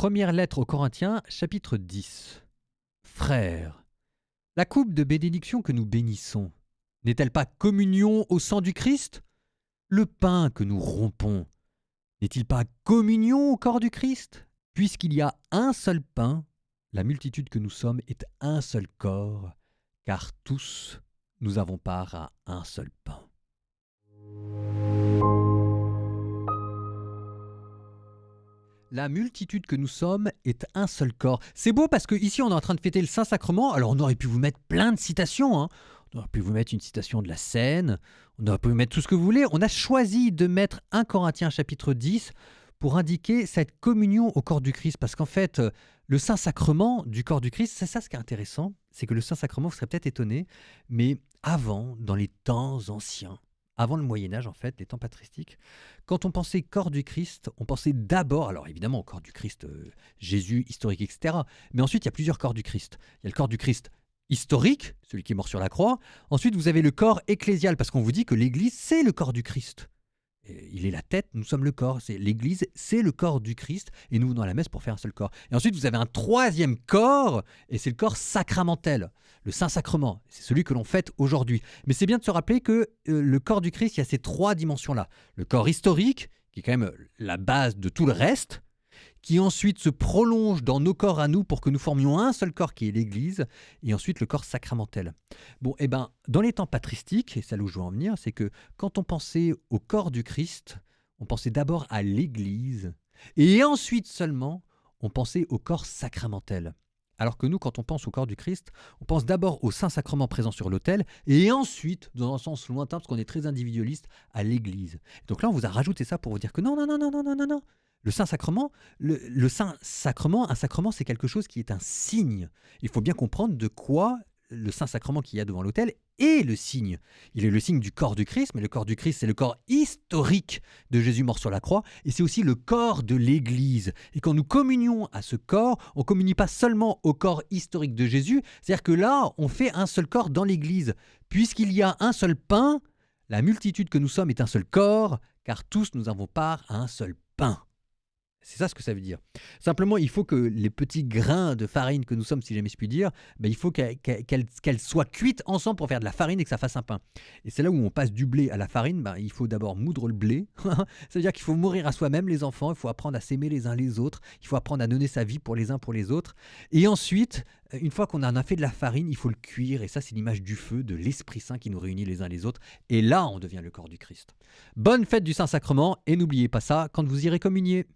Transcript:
Première lettre aux Corinthiens, chapitre 10. Frères, la coupe de bénédiction que nous bénissons, n'est-elle pas communion au sang du Christ? Le pain que nous rompons, n'est-il pas communion au corps du Christ? Puisqu'il y a un seul pain, la multitude que nous sommes est un seul corps, car tous nous avons part à un seul pain. La multitude que nous sommes est un seul corps. C'est beau parce qu'ici on est en train de fêter le Saint-Sacrement, alors on aurait pu vous mettre plein de citations, hein. On aurait pu vous mettre une citation de la Seine, on aurait pu vous mettre tout ce que vous voulez. On a choisi de mettre 1 Corinthiens chapitre 10 pour indiquer cette communion au corps du Christ, parce qu'en fait, le Saint-Sacrement du corps du Christ, c'est ça ce qui est intéressant, c'est que le Saint-Sacrement, vous serez peut-être étonné, mais avant, dans les temps anciens, avant le Moyen-Âge en fait, les temps patristiques, quand on pensait corps du Christ, on pensait d'abord, alors évidemment au corps du Christ, Jésus, historique, etc. Mais ensuite, il y a plusieurs corps du Christ. Il y a le corps du Christ historique, celui qui est mort sur la croix. Ensuite, vous avez le corps ecclésial, parce qu'on vous dit que l'Église, c'est le corps du Christ. Et il est la tête, nous sommes le corps. L'Église, c'est le corps du Christ, et nous venons à la messe pour faire un seul corps. Et ensuite, vous avez un troisième corps, et c'est le corps sacramentel, le Saint-Sacrement. C'est celui que l'on fête aujourd'hui. Mais c'est bien de se rappeler que le corps du Christ, il y a ces trois dimensions-là. Le corps historique, qui est quand même la base de tout le reste, qui ensuite se prolonge dans nos corps à nous pour que nous formions un seul corps qui est l'Église, et ensuite le corps sacramentel. Bon, et ben, dans les temps patristiques, et c'est là où je veux en venir, c'est que quand on pensait au corps du Christ, on pensait d'abord à l'Église, et ensuite seulement, on pensait au corps sacramentel. Alors que nous, quand on pense au corps du Christ, on pense d'abord au Saint-Sacrement présent sur l'autel, et ensuite, dans un sens lointain, parce qu'on est très individualiste, à l'Église. Donc là, on vous a rajouté ça pour vous dire que non, non, non, non, non, non, non, non. Le Saint-Sacrement, le Saint-Sacrement, un sacrement, c'est quelque chose qui est un signe. Il faut bien comprendre de quoi le Saint-Sacrement qu'il y a devant l'autel est le signe. Il est le signe du corps du Christ, mais le corps du Christ, c'est le corps historique de Jésus mort sur la croix, et c'est aussi le corps de l'Église. Et quand nous communions à ce corps, on ne communie pas seulement au corps historique de Jésus, c'est-à-dire que là, on fait un seul corps dans l'Église. Puisqu'il y a un seul pain, la multitude que nous sommes est un seul corps, car tous nous avons part à un seul pain. C'est ça ce que ça veut dire. Simplement, il faut que les petits grains de farine que nous sommes, si jamais je puis dire, ben, il faut qu'elles soient cuites ensemble pour faire de la farine et que ça fasse un pain. Et c'est là où on passe du blé à la farine. Ben, il faut d'abord moudre le blé. Ça veut dire qu'il faut mourir à soi-même, les enfants. Il faut apprendre à s'aimer les uns les autres. Il faut apprendre à donner sa vie pour les uns pour les autres. Et ensuite, une fois qu'on en a fait de la farine, il faut le cuire. Et ça, c'est l'image du feu, de l'Esprit Saint qui nous réunit les uns les autres. Et là, on devient le corps du Christ. Bonne fête du Saint-Sacrement. Et n'oubliez pas ça quand vous irez communier.